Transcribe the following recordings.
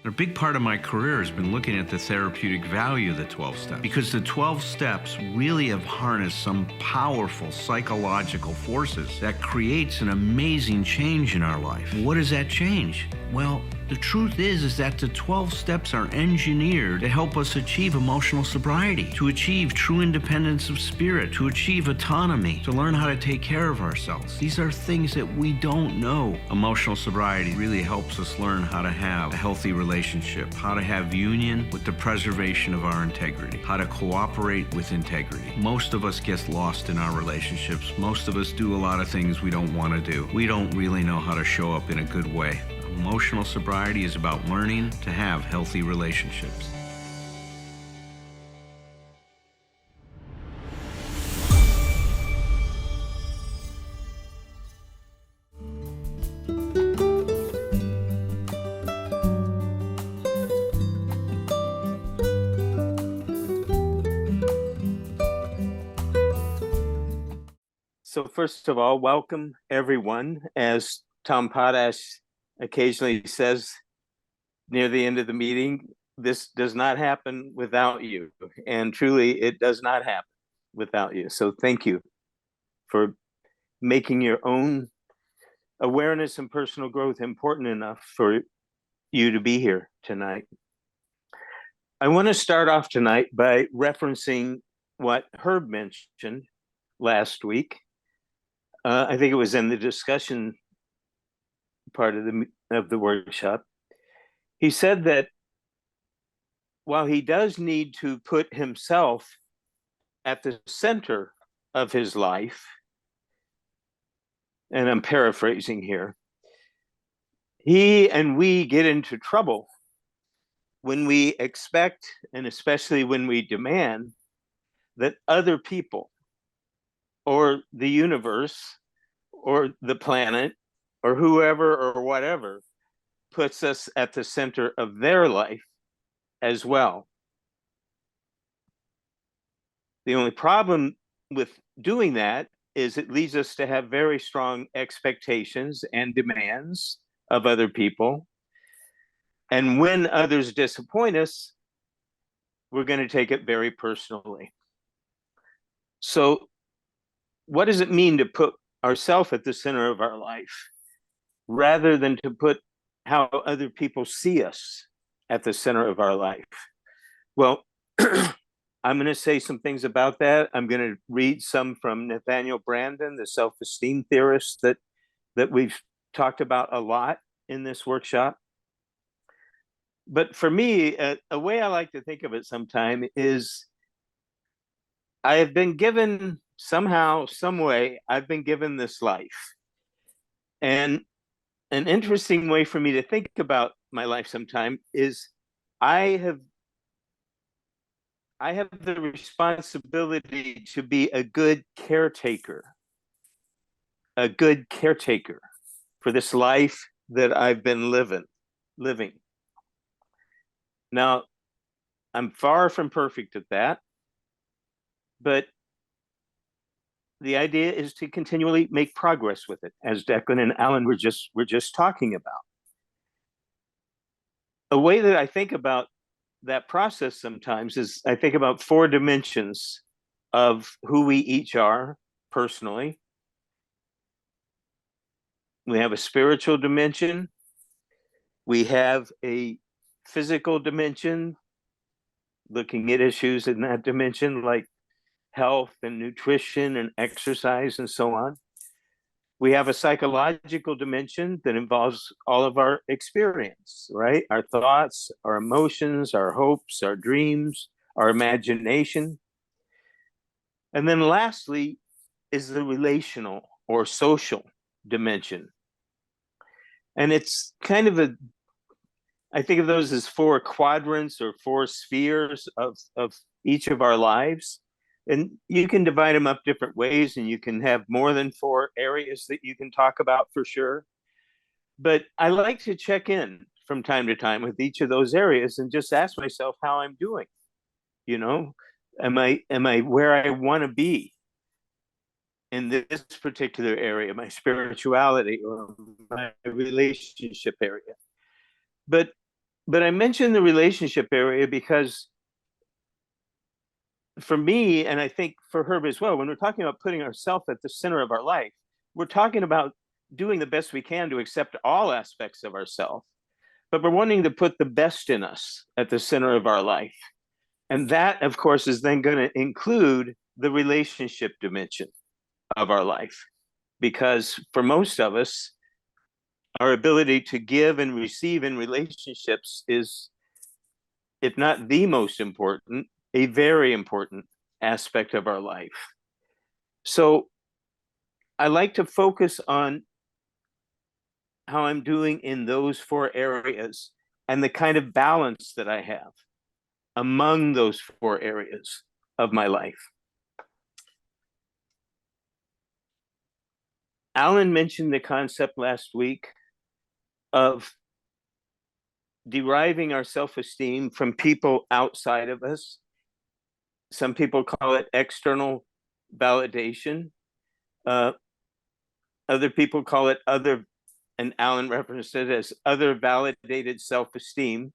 A big part of my career has been looking at the therapeutic value of the 12 steps, because the 12 steps really have harnessed some powerful psychological forces that creates an amazing change in our life. What is that change? Well, the truth is that the 12 steps are engineered to help us achieve emotional sobriety, to achieve true independence of spirit, to achieve autonomy, to learn how to take care of ourselves. These are things that we don't know. Emotional sobriety really helps us learn how to have a healthy relationship, how to have union with the preservation of our integrity, how to cooperate with integrity. Most of us get lost in our relationships. Most of us do a lot of things we don't want to do. We don't really know how to show up in a good way. Emotional sobriety is about learning to have healthy relationships. So first of all, welcome everyone. As Tom Potash occasionally says near the end of the meeting, this does not happen without you. And truly, it does not happen without you. So thank you for making your own awareness and personal growth important enough for you to be here tonight. I want to start off tonight by referencing what Herb mentioned last week. I think it was in the discussion part of the workshop. He said that while he does need to put himself at the center of his life, and I'm paraphrasing here, he and we get into trouble when we expect, and especially when we demand, that other people or the universe or the planet or whoever or whatever puts us at the center of their life as well. The only problem with doing that is it leads us to have very strong expectations and demands of other people. And when others disappoint us, we're going to take it very personally. So what does it mean to put ourselves at the center of our life rather than to put how other people see us at the center of our life? Well, I'm going to say some things about that. I'm going to read some from Nathaniel Branden, the self-esteem theorist that we've talked about a lot in this workshop. But for me, a way I like to think of it sometime is I have been given somehow, some way, I've been given this life. And an interesting way for me to think about my life sometime is I have the responsibility to be a good caretaker for this life that I've been living. Now, I'm far from perfect at that, but the idea is to continually make progress with it, as Declan and Alan were just talking about. A way that I think about that process sometimes is I think about 4 dimensions of who we each are personally. We have a spiritual dimension. We have a physical dimension, looking at issues in that dimension like health and nutrition and exercise and so on. We have a psychological dimension that involves all of our experience, right? Our thoughts, our emotions, our hopes, our dreams, our imagination. And then lastly is the relational or social dimension. And it's kind of I think of those as 4 quadrants or 4 spheres of each of our lives. And you can divide them up different ways, and you can have more than 4 areas that you can talk about for sure. But I like to check in from time to time with each of those areas and just ask myself how I'm doing. You know, am I where I want to be in this particular area, my spirituality or my relationship area? But But I mentioned the relationship area because for me, and I think for Herb as well, when we're talking about putting ourselves at the center of our life, we're talking about doing the best we can to accept all aspects of ourselves, but we're wanting to put the best in us at the center of our life. And that, of course, is then going to include the relationship dimension of our life. Because for most of us, our ability to give and receive in relationships is, if not the most important, a very important aspect of our life. So I like to focus on how I'm doing in those 4 areas and the kind of balance that I have among those 4 areas of my life. Alan mentioned the concept last week of deriving our self-esteem from people outside of us. Some people call it external validation. Other people call it other, and Alan referenced it as other validated self-esteem.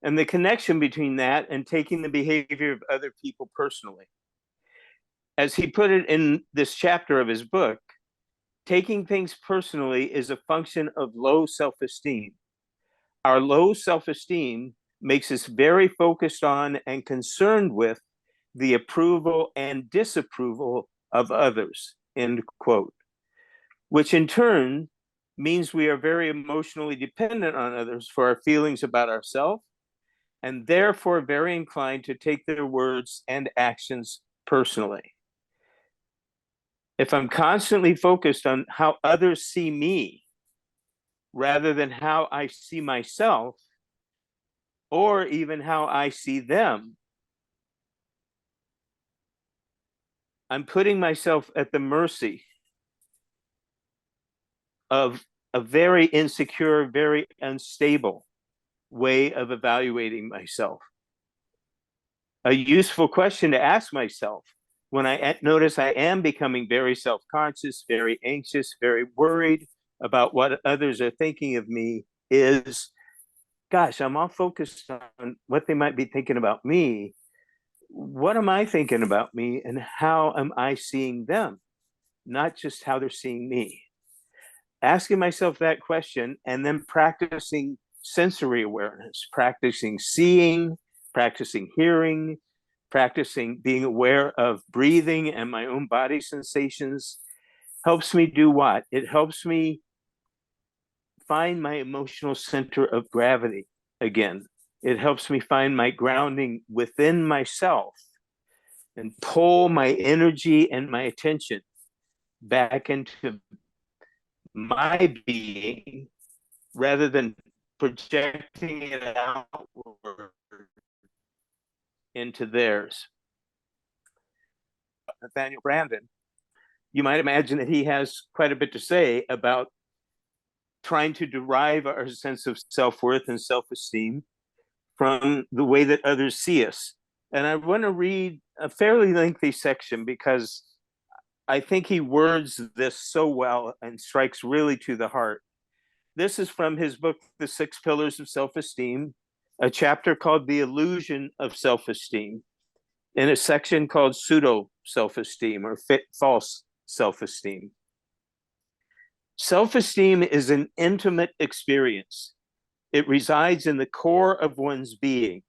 And the connection between that and taking the behavior of other people personally. As he put it in this chapter of his book, taking things personally is a function of low self-esteem. Our low self-esteem makes us very focused on and concerned with the approval and disapproval of others, end quote, which in turn means we are very emotionally dependent on others for our feelings about ourselves, and therefore very inclined to take their words and actions personally. If I'm constantly focused on how others see me rather than how I see myself, or even how I see them, I'm putting myself at the mercy of a very insecure, very unstable way of evaluating myself. A useful question to ask myself when I notice I am becoming very self-conscious, very anxious, very worried about what others are thinking of me is, gosh, I'm all focused on what they might be thinking about me. What am I thinking about me, and how am I seeing them? Not just how they're seeing me. Asking myself that question and then practicing sensory awareness, practicing seeing, practicing hearing, practicing being aware of breathing and my own body sensations helps me do what? It helps me find my emotional center of gravity again. It helps me find my grounding within myself and pull my energy and my attention back into my being rather than projecting it outward into theirs. Nathaniel Brandon, you might imagine that he has quite a bit to say about trying to derive our sense of self-worth and self-esteem from the way that others see us. And I want to read a fairly lengthy section because I think he words this so well and strikes really to the heart. This is from his book, The 6 Pillars of Self-Esteem, a chapter called The Illusion of Self-Esteem, in a section called Pseudo Self-Esteem or False Self-Esteem. Self-esteem is an intimate experience. It resides in the core of one's being.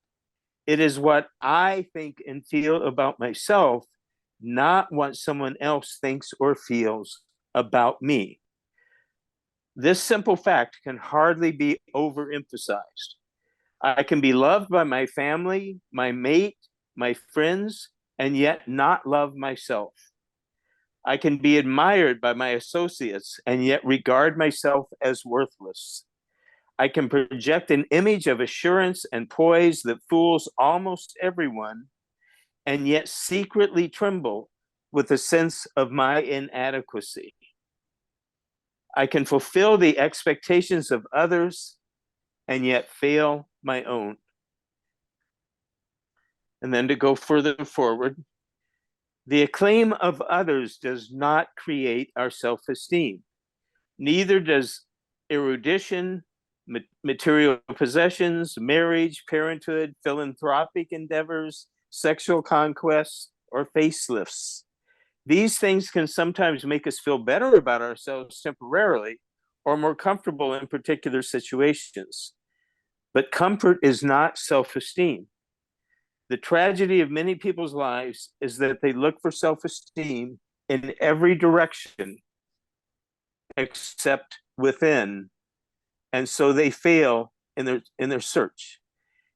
It is what I think and feel about myself, not what someone else thinks or feels about me. This simple fact can hardly be overemphasized. I can be loved by my family, my mate, my friends, and yet not love myself. I can be admired by my associates and yet regard myself as worthless. I can project an image of assurance and poise that fools almost everyone, and yet secretly tremble with a sense of my inadequacy. I can fulfill the expectations of others and yet fail my own. And then to go further forward, the acclaim of others does not create our self-esteem. Neither does erudition, material possessions, marriage, parenthood, philanthropic endeavors, sexual conquests, or facelifts. These things can sometimes make us feel better about ourselves temporarily or more comfortable in particular situations. But comfort is not self-esteem. The tragedy of many people's lives is that they look for self-esteem in every direction except within, and so they fail in their search.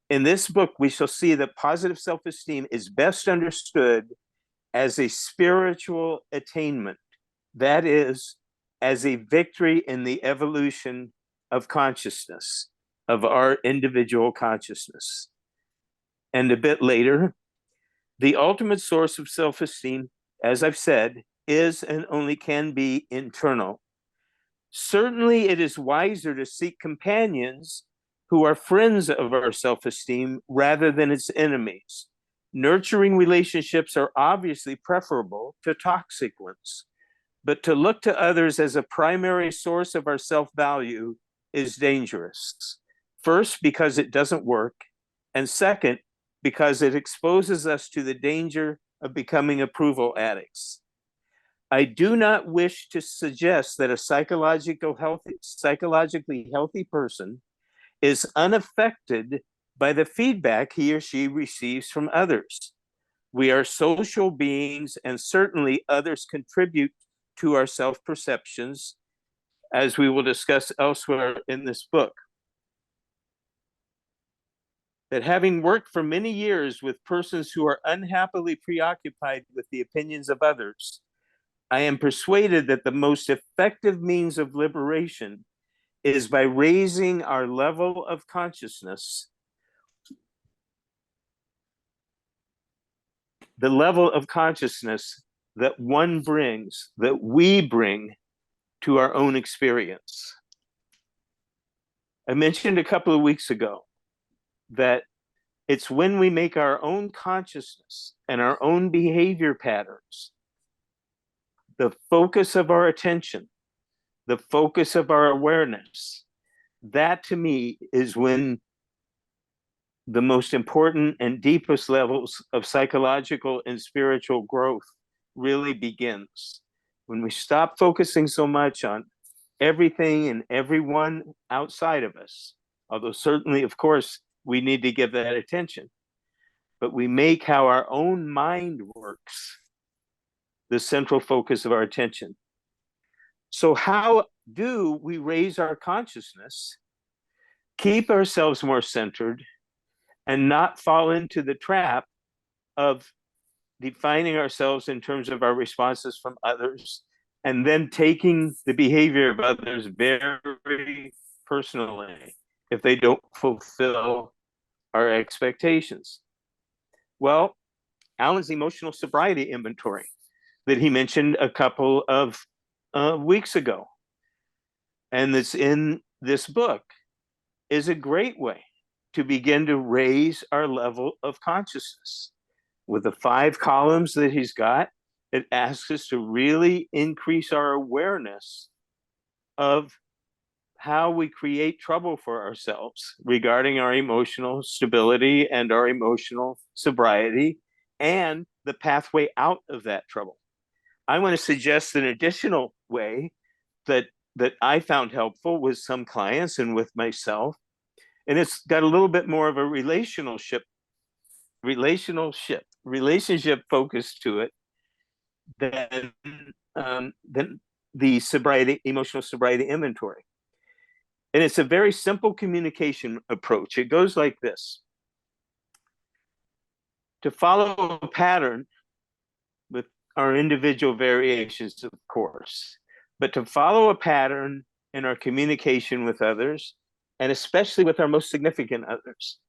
In this book, we shall see that positive self-esteem is best understood as a spiritual attainment, that is, as a victory in the evolution of consciousness, of our individual consciousness. And a bit later, the ultimate source of self-esteem, as I've said, is and only can be internal. Certainly, it is wiser to seek companions who are friends of our self-esteem rather than its enemies. Nurturing relationships are obviously preferable to toxic ones, but to look to others as a primary source of our self-value is dangerous. First, because it doesn't work, and second, because it exposes us to the danger of becoming approval addicts. I do not wish to suggest that a psychologically healthy person is unaffected by the feedback he or she receives from others. We are social beings, and certainly others contribute to our self-perceptions, as we will discuss elsewhere in this book. That having worked for many years with persons who are unhappily preoccupied with the opinions of others, I am persuaded that the most effective means of liberation is by raising our level of consciousness, the level of consciousness that we bring to our own experience. I mentioned a couple of weeks ago that it's when we make our own consciousness and our own behavior patterns the focus of our attention, the focus of our awareness. That to me is when the most important and deepest levels of psychological and spiritual growth really begins. When we stop focusing so much on everything and everyone outside of us, although certainly, of course, we need to give that attention, but we make how our own mind works the central focus of our attention. So how do we raise our consciousness, keep ourselves more centered, and not fall into the trap of defining ourselves in terms of our responses from others, and then taking the behavior of others very personally if they don't fulfill our expectations? Well, Alan's emotional sobriety inventory that he mentioned a couple of weeks ago, and that's in this book, is a great way to begin to raise our level of consciousness. With the 5 columns that he's got, it asks us to really increase our awareness of how we create trouble for ourselves regarding our emotional stability and our emotional sobriety and the pathway out of that trouble. I want to suggest an additional way that I found helpful with some clients and with myself, and it's got a little bit more of a relationship focus to it than the emotional sobriety inventory. And it's a very simple communication approach. It goes like this: to follow a pattern with our individual variations, of course, but to follow a pattern in our communication with others, and especially with our most significant others,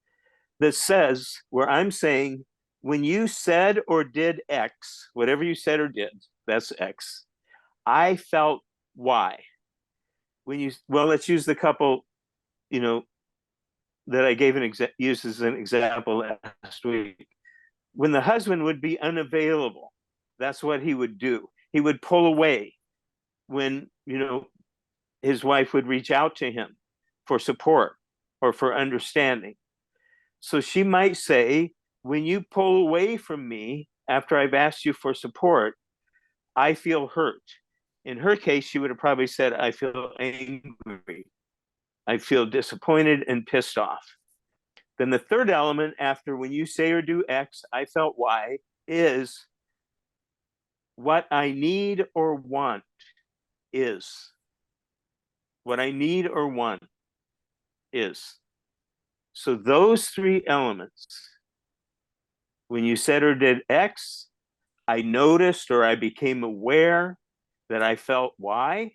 that says, where I'm saying, when you said or did X, whatever you said or did, that's X, I felt Y. Let's use the couple, that I gave used as an example last week. When the husband would be unavailable, that's what he would do. He would pull away when, his wife would reach out to him. for support or for understanding. So she might say, when you pull away from me after I've asked you for support, I feel hurt. In her case, she would have probably said, I feel angry. I feel disappointed and pissed off. Then the third element after when you say or do X, I felt Y, is what I need or want is. What I need or want is. So those three elements, when you said or did X, I noticed or I became aware that I felt Y.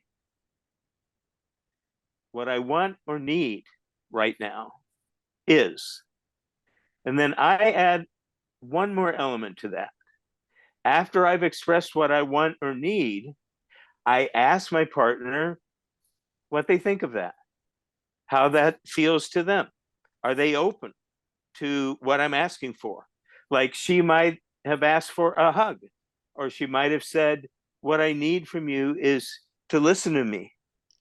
What I want or need right now is. And then I add one more element to that. After I've expressed what I want or need, I ask my partner what they think of that, how that feels to them. Are they open to what I'm asking for? Like she might have asked for a hug, or she might have said, what I need from you is to listen to me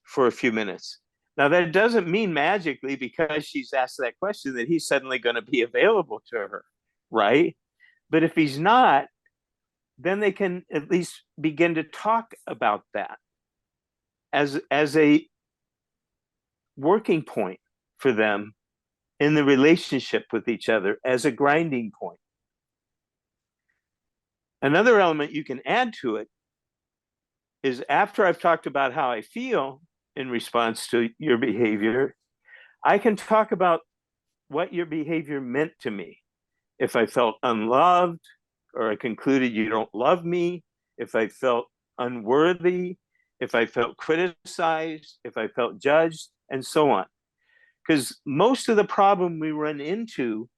for a few minutes. Now, that doesn't mean magically because she's asked that question that he's suddenly going to be available to her, right? But if he's not, then they can at least begin to talk about that as a working point for them in the relationship with each other, as a grinding point. Another element you can add to it is after I've talked about how I feel in response to your behavior, I can talk about what your behavior meant to me. If I felt unloved, or I concluded you don't love me, if I felt unworthy, if I felt criticized, if I felt judged, and so on. Because most of the problem we run into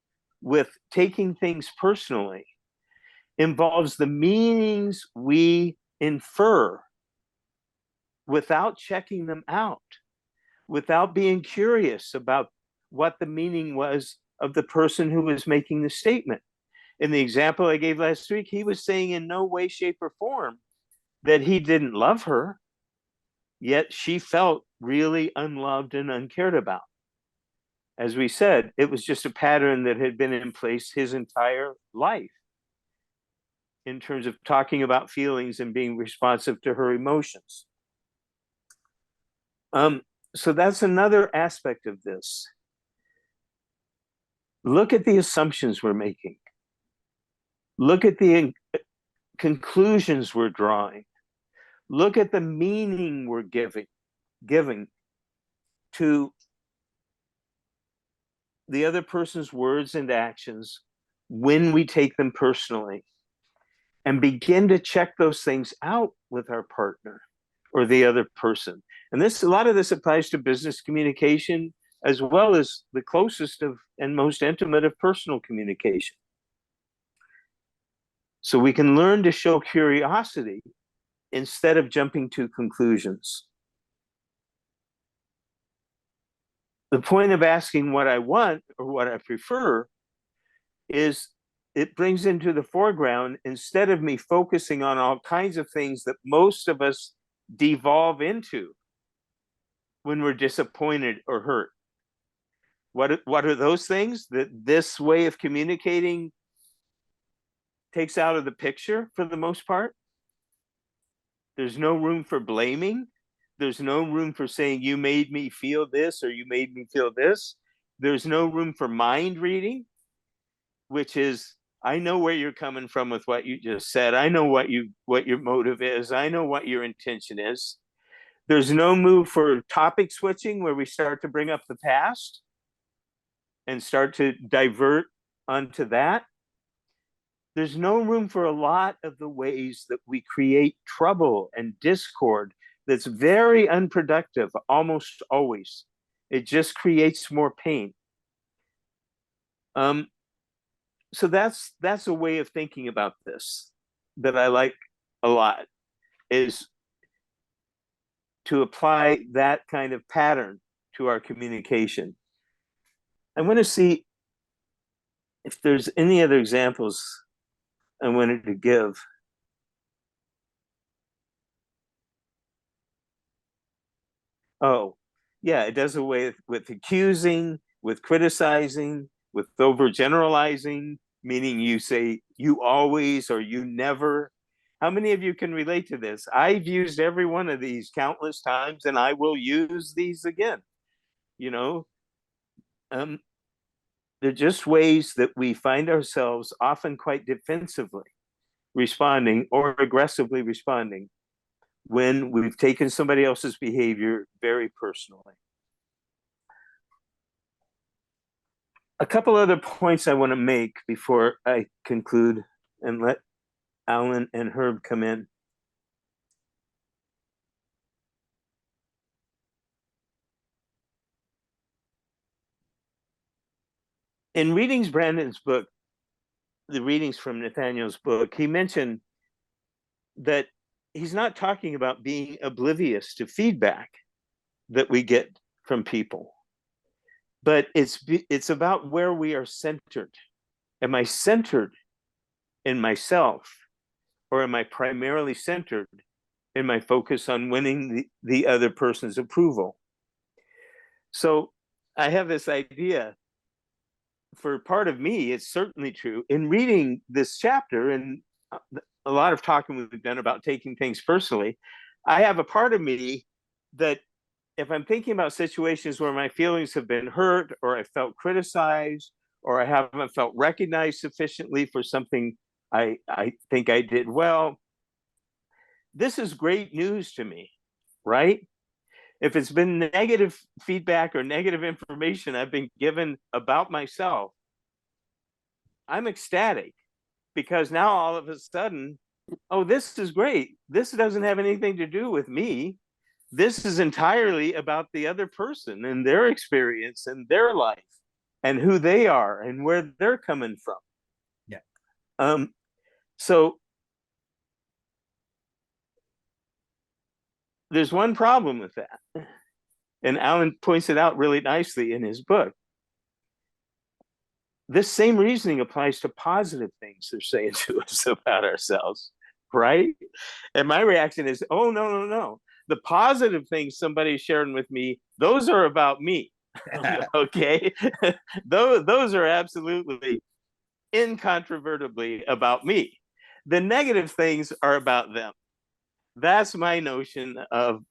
with taking things personally involves the meanings we infer without checking them out, without being curious about what the meaning was of the person who was making the statement. In the example I gave last week, he was saying in no way, shape, or form that he didn't love her, yet she felt really unloved and uncared about. As we said, it was just a pattern that had been in place his entire life in terms of talking about feelings and being responsive to her emotions. So that's another aspect of this. Look at the assumptions we're making. Look at the conclusions we're drawing. Look at the meaning we're giving to the other person's words and actions when we take them personally, and begin to check those things out with our partner or the other person. And a lot of this applies to business communication as well as the closest of and most intimate of personal communication. So we can learn to show curiosity instead of jumping to conclusions. The point of asking what I want or what I prefer is it brings into the foreground, instead of me focusing on all kinds of things that most of us devolve into when we're disappointed or hurt. What are those things that this way of communicating takes out of the picture for the most part? There's no room for blaming. There's no room for saying you made me feel this or you made me feel this. There's no room for mind reading, which is, I know where you're coming from with what you just said. I know what your motive is. I know what your intention is. There's no move for topic switching where we start to bring up the past and start to divert onto that. There's no room for a lot of the ways that we create trouble and discord that's very unproductive, almost always. It just creates more pain. So that's a way of thinking about this that I like a lot, is to apply that kind of pattern to our communication. I want to see if there's any other examples I wanted to give. Oh, yeah, it does away with accusing, with criticizing, with overgeneralizing, meaning you say you always or you never. How many of you can relate to this? I've used every one of these countless times, and I will use these again. You know, um, they're just ways that we find ourselves often quite defensively responding or aggressively responding when we've taken somebody else's behavior very personally. A couple other points I want to make before I conclude and let Alan and Herb come in. In readings Brandon's book, the readings from Nathaniel's book, he mentioned that he's not talking about being oblivious to feedback that we get from people, but it's about where we are centered. Am I centered in myself, or am I primarily centered in my focus on winning the other person's approval? So I have this idea. For part of me, it's certainly true. In reading this chapter and a lot of talking we've done about taking things personally, I have a part of me that if I'm thinking about situations where my feelings have been hurt, or I felt criticized, or I haven't felt recognized sufficiently for something I think I did well, this is great news to me, right? If it's been negative feedback or negative information I've been given about myself, I'm ecstatic, because now all of a sudden, oh, this is great. This doesn't have anything to do with me. This is entirely about the other person and their experience and their life and who they are and where they're coming from. Yeah. So there's one problem with that. And Alan points it out really nicely in his book. This same reasoning applies to positive things they're saying to us about ourselves, right? And my reaction is, oh, no. The positive things somebody's sharing with me, those are about me. Okay. those are absolutely incontrovertibly about me. The negative things are about them. That's my notion of,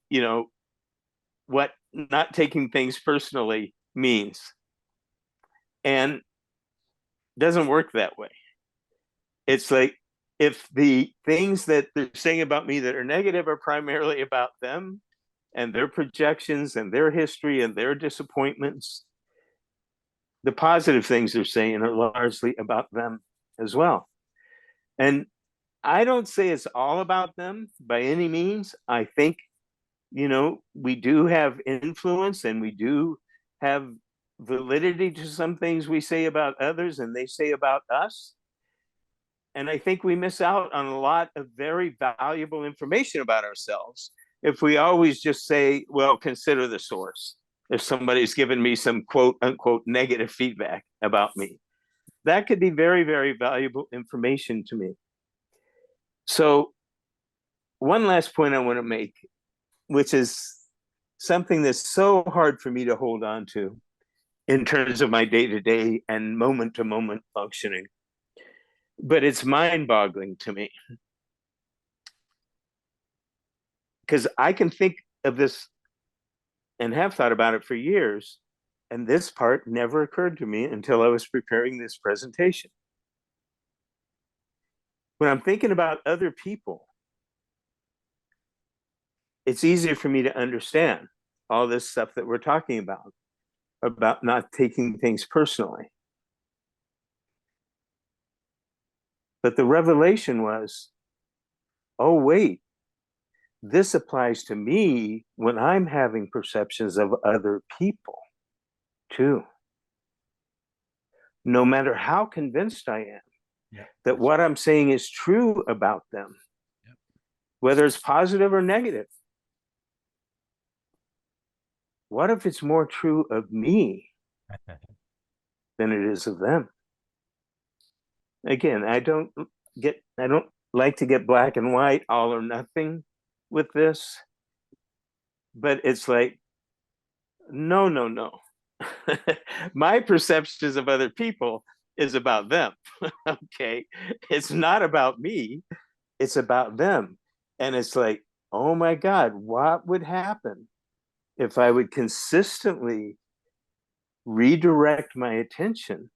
what not taking things personally means. And it doesn't work that way. It's like, if the things that they're saying about me that are negative are primarily about them and their projections and their history and their disappointments, the positive things they're saying are largely about them as well. And I don't say it's all about them by any means. I think, we do have influence and we do have validity to some things we say about others and they say about us. And I think we miss out on a lot of very valuable information about ourselves if we always just say, well, consider the source. If somebody's given me some quote unquote negative feedback about me, that could be very, very valuable information to me. So one last point I want to make, which is something that's so hard for me to hold on to in terms of my day-to-day and moment-to-moment functioning, but it's mind-boggling to me. Because I can think of this and have thought about it for years, and this part never occurred to me until I was preparing this presentation. When I'm thinking about other people, it's easier for me to understand all this stuff that we're talking about not taking things personally. But the revelation was, oh, wait, this applies to me when I'm having perceptions of other people too. No matter how convinced I am that what I'm saying is true about them, whether it's positive or negative. What if it's more true of me than it is of them? Again, I don't like to get black and white, all or nothing with this, but it's like, No. My perceptions of other people is about them. Okay. It's not about me. It's about them. And it's like, oh my God, what would happen if I would consistently redirect my attention?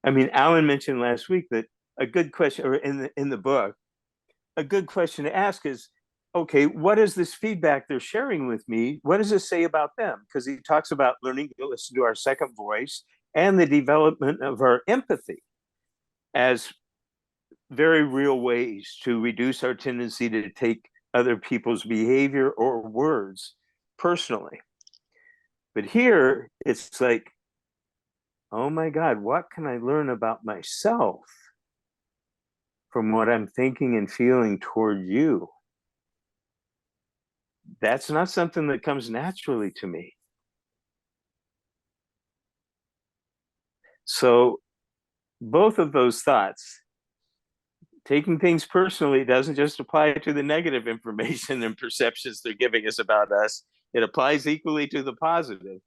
I mean, Alan mentioned last week that a good question, or in the book, a good question to ask is, okay, what is this feedback they're sharing with me? What does it say about them? Because he talks about learning to listen to our second voice and the development of our empathy as very real ways to reduce our tendency to take other people's behavior or words personally. But here it's like, oh my God, what can I learn about myself from what I'm thinking and feeling toward you? That's not something that comes naturally to me. So both of those thoughts, taking things personally doesn't just apply to the negative information and perceptions they're giving us about us. It applies equally to the positive.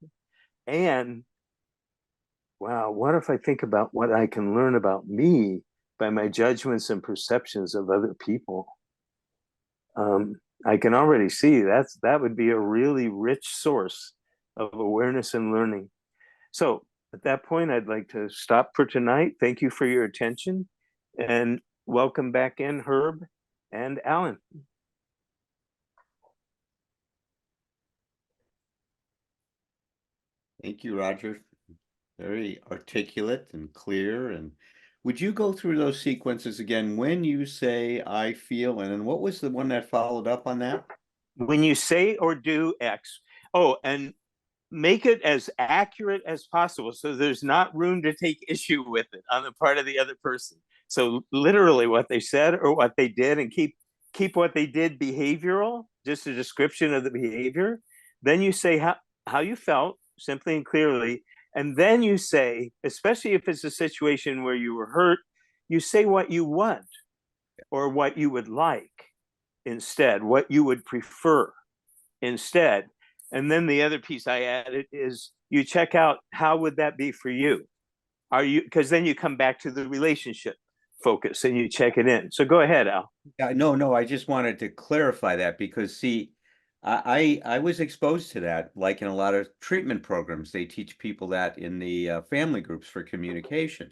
And wow, what if I think about what I can learn about me by my judgments and perceptions of other people? I can already see that would be a really rich source of awareness and learning. So at that point, I'd like to stop for tonight. Thank you for your attention, and welcome back in, Herb and Alan. Thank you, Roger. Very articulate and clear. And would you go through those sequences again? When you say I feel, and then what was the one that followed up on that? When you say or do X, oh, and make it as accurate as possible so there's not room to take issue with it on the part of the other person. So literally what they said or what they did, and keep what they did behavioral, just a description of the behavior. Then you say how you felt simply and clearly. And then you say, especially if it's a situation where you were hurt, you say what you want or what you would like instead, what you would prefer instead. And then the other piece I added is you check out how would that be for you? Are you, because then you come back to the relationship focus and you check it in. So go ahead, Al. No, I just wanted to clarify that because see, I was exposed to that, like in a lot of treatment programs, they teach people that in the family groups for communication.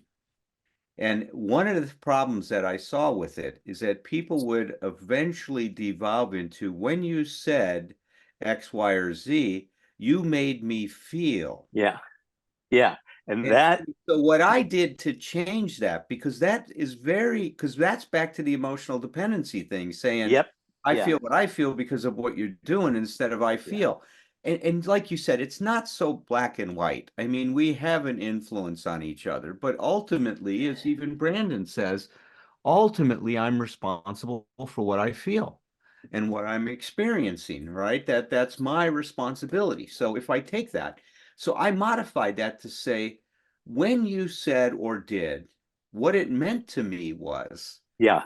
And one of the problems that I saw with it is that people would eventually devolve into when you said X, Y, or Z, you made me feel. Yeah. Yeah. And And that, so what I did to change that, because that is because that's back to the emotional dependency thing, saying, yep. I Yeah. feel what I feel because of what you're doing instead of I Yeah. feel. And like you said, it's not so black and white. I mean, we have an influence on each other, but ultimately, as even Brandon says, ultimately, I'm responsible for what I feel and what I'm experiencing, right? That's my responsibility. So if I take that, so I modified that to say, when you said or did, what it meant to me was, Yeah.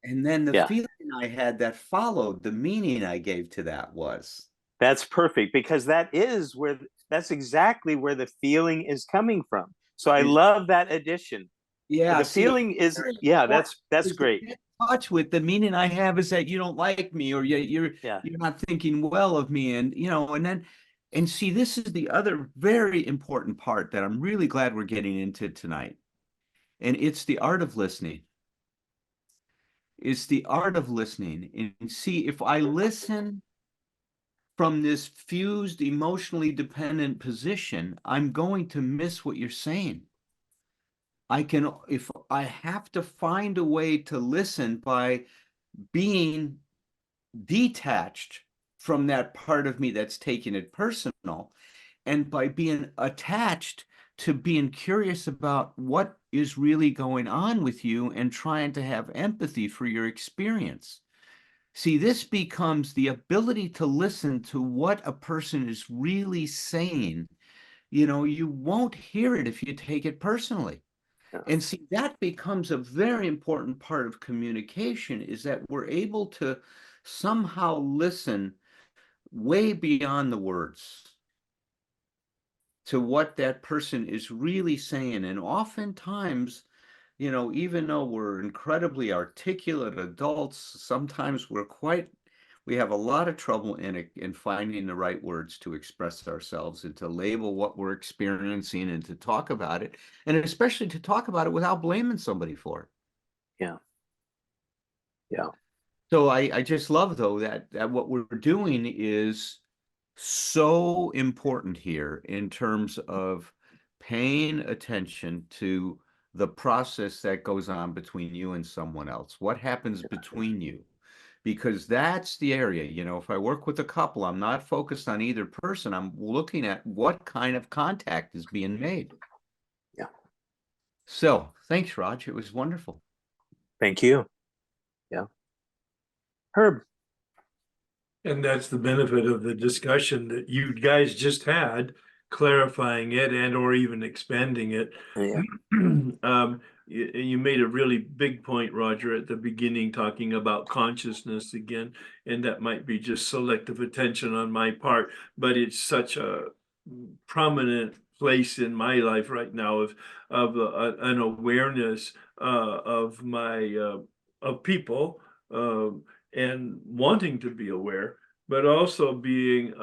and then the Yeah. feeling I had that followed the meaning I gave to that was. That's perfect because that's exactly where the feeling is coming from. So I Is love that addition. yeah, The see, feeling is, very yeah, important that's is to great. get in touch with the meaning I have is that you don't like me or Yeah. you're not thinking well of me, and and then and see, this is the other very important part that I'm really glad we're getting into tonight, and it's the art of listening. It's the art of listening, and see, if I listen from this fused, emotionally dependent position, I'm going to miss what you're saying. If I have to find a way to listen by being detached from that part of me that's taking it personal, and by being attached to being curious about what is really going on with you and trying to have empathy for your experience. See, this becomes the ability to listen to what a person is really saying. You won't hear it if you take it personally. Yeah. And see, that becomes a very important part of communication, is that we're able to somehow listen way beyond the words to what that person is really saying. And oftentimes, you know, even though we're incredibly articulate adults, sometimes we have a lot of trouble in finding the right words to express ourselves and to label what we're experiencing and to talk about it, and especially to talk about it without blaming somebody for it. Yeah. Yeah. So I just love, though, that what we're doing is so important here in terms of paying attention to the process that goes on between you and someone else. What happens between you? Because that's the area, you know, if I work with a couple, I'm not focused on either person. I'm looking at what kind of contact is being made. Yeah. So thanks, Raj. It was wonderful. Thank you. Yeah. Herb. And that's the benefit of the discussion that you guys just had, clarifying it and or even expanding it. Yeah. You made a really big point, Roger, at the beginning, talking about consciousness again, and that might be just selective attention on my part, but it's such a prominent place in my life right now of an awareness of my of people. And wanting to be aware, but also being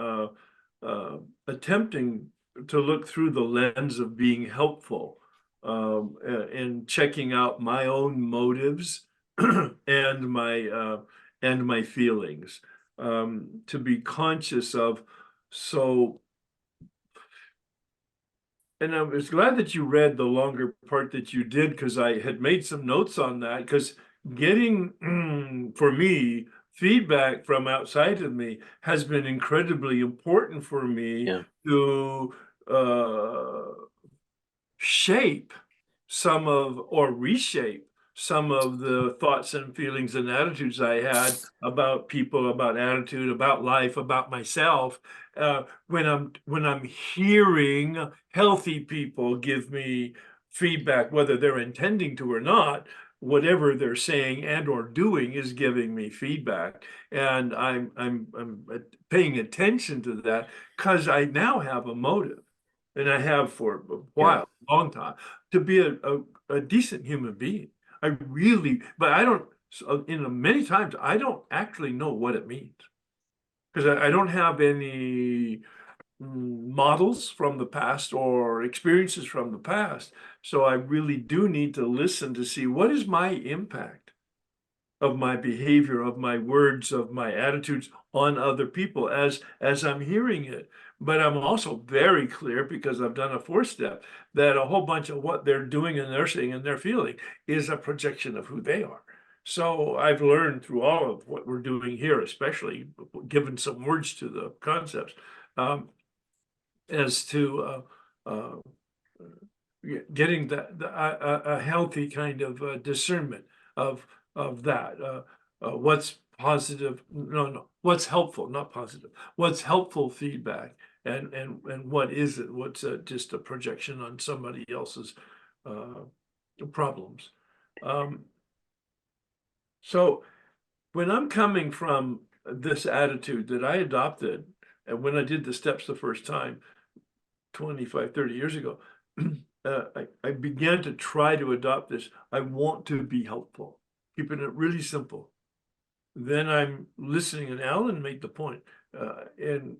attempting to look through the lens of being helpful, and checking out my own motives and my feelings, to be conscious of. So, and I was glad that you read the longer part that you did, because I had made some notes on that, because getting, for me, feedback from outside of me has been incredibly important for me Yeah. to shape some of, or reshape some of the thoughts and feelings and attitudes I had about people, about attitude, about life, about myself. When I'm hearing healthy people give me feedback, whether they're intending to or not, whatever they're saying and or doing is giving me feedback, and I'm paying attention to that, because I now have a motive, and I have for a while, long time, to be a decent human being. I really, but I don't, many times, I don't actually know what it means, because I don't have any models from the past or experiences from the past. So I really do need to listen to see what is my impact of my behavior, of my words, of my attitudes on other people as I'm hearing it. But I'm also very clear, because I've done a 4-step, that a whole bunch of what they're doing and they're saying and they're feeling is a projection of who they are. So I've learned through all of what we're doing here, especially given some words to the concepts, as to getting a healthy kind of discernment of that. What's positive? No, what's helpful, not positive. What's helpful feedback, and what is it? What's just a projection on somebody else's problems? So when I'm coming from this attitude that I adopted, and when I did the steps the first time, 25, 30 years ago, I began to try to adopt this. I want to be helpful, keeping it really simple. Then I'm listening, and Alan made the point, and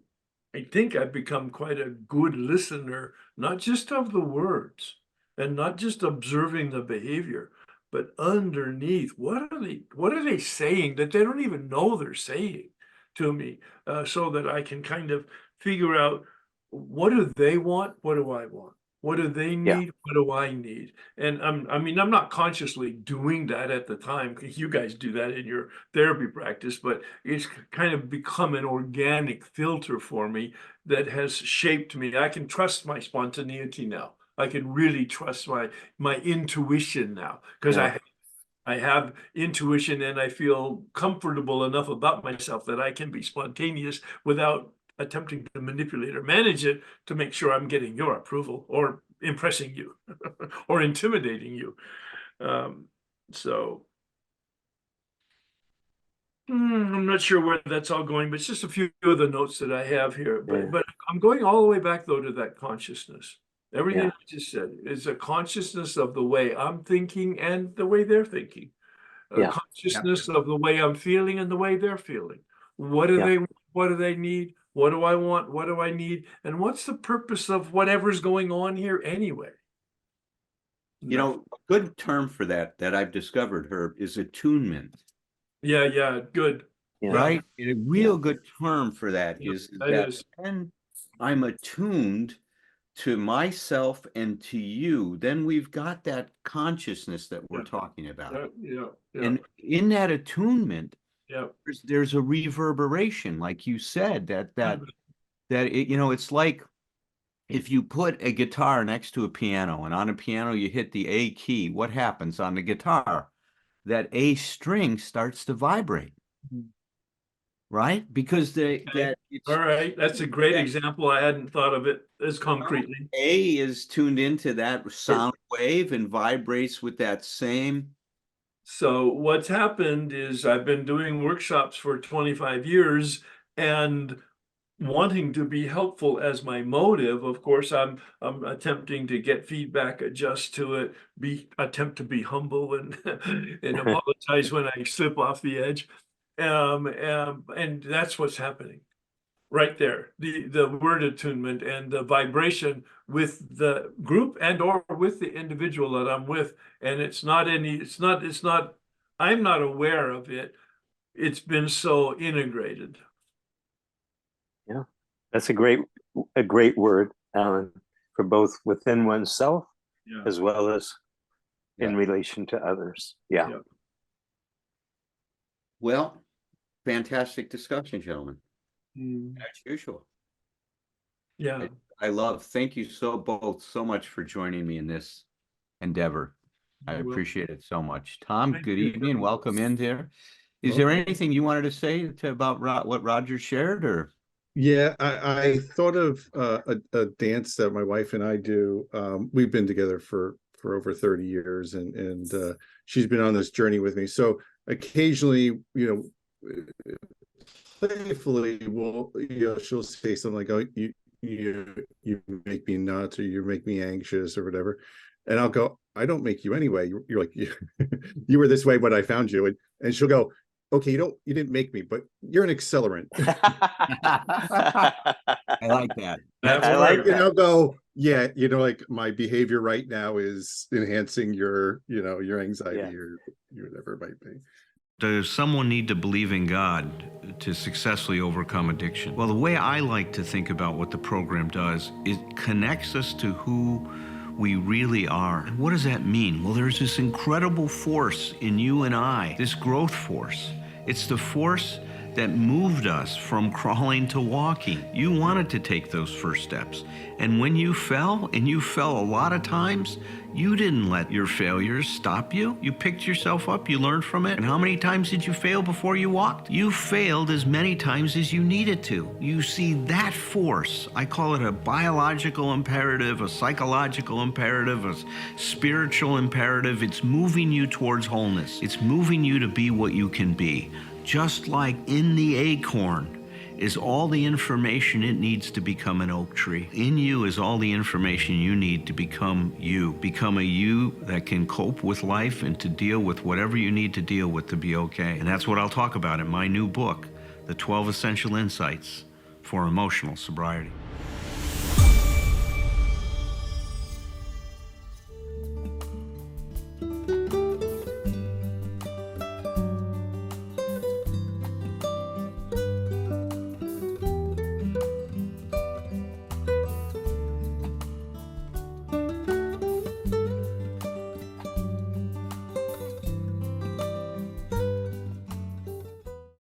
I think I've become quite a good listener, not just of the words and not just observing the behavior, but underneath, what are they saying that they don't even know they're saying to me, so that I can kind of figure out, what do they want? What do I want? What do they need? What do I need? And I mean, I'm not consciously doing that at the time, because you guys do that in your therapy practice, but it's kind of become an organic filter for me that has shaped me. I can trust my spontaneity now. I can really trust my intuition now, because I have intuition, and I feel comfortable enough about myself that I can be spontaneous without attempting to manipulate or manage it to make sure I'm getting your approval or impressing you or intimidating you. So I'm not sure where that's all going, but it's just a few of the notes that I have here. Yeah. But I'm going all the way back though to that consciousness. Everything Yeah. I just said is a consciousness of the way I'm thinking and the way they're thinking. A Yeah. consciousness of the way I'm feeling and the way they're feeling. What do Yeah. they want? What do they need? What do I want? What do I need? And what's the purpose of whatever's going on here anyway? You know, a good term for that I've discovered, Herb, is attunement. Yeah, good. Yeah. Right? A real good term for that Yeah, is that that is. when I'm attuned to myself and to you, then we've got that consciousness that we're Yeah. talking about. Yeah. And in that attunement, Yeah. there's a reverberation, like you said, that it, you know, it's like if you put a guitar next to a piano and on a piano you hit the A key, what happens on the guitar? That A string starts to vibrate, right? Because that it's All right, that's a great that example. I hadn't thought of it as concretely. A is tuned into that sound wave and vibrates with that same. So what's happened is I've been doing workshops for 25 years and wanting to be helpful as my motive. Of course, I'm attempting to get feedback, adjust to it, attempt to be humble and and apologize when I slip off the edge. And that's what's happening right there. The word attunement and the vibration with the group and or with the individual that I'm with. And it's not, I'm not aware of it. It's been so integrated. Yeah. That's a great word, Alan, for both within oneself Yeah. as well as in Yeah. relation to others. Yeah. Yeah. Well, fantastic discussion, gentlemen, Mm. as usual. Yeah. Thank you both so much for joining me in this endeavor. I Well, appreciate it so much. Tom, thank good you. evening. Welcome in there. Is there anything you wanted to say about what Roger shared, or? Yeah, I thought of a dance that my wife and I do. We've been together for over 30 years, and she's been on this journey with me. So occasionally, playfully, she'll say something like, "Oh, you make me nuts," or "You make me anxious," or whatever, and I'll go, "I don't make you anyway. You're like you were this way when I found you," and she'll go, "Okay, you didn't make me, but you're an accelerant." I like that. I like that. I'll go, yeah, like my behavior right now is enhancing your anxiety, Yeah. or whatever it might be. Does someone need to believe in God to successfully overcome addiction? Well, the way I like to think about what the program does, it connects us to who we really are. And what does that mean? Well, there's this incredible force in you and I, this growth force. It's the force that moved us from crawling to walking. You wanted to take those first steps. And when you fell, and you fell a lot of times, you didn't let your failures stop you. You picked yourself up, you learned from it. And how many times did you fail before you walked? You failed as many times as you needed to. You see that force, I call it a biological imperative, a psychological imperative, a spiritual imperative. It's moving you towards wholeness. It's moving you to be what you can be. Just like in the acorn is all the information it needs to become an oak tree. In you is all the information you need to become you. Become a you that can cope with life and to deal with whatever you need to deal with to be okay. And that's what I'll talk about in my new book, The 12 Essential Insights for Emotional Sobriety.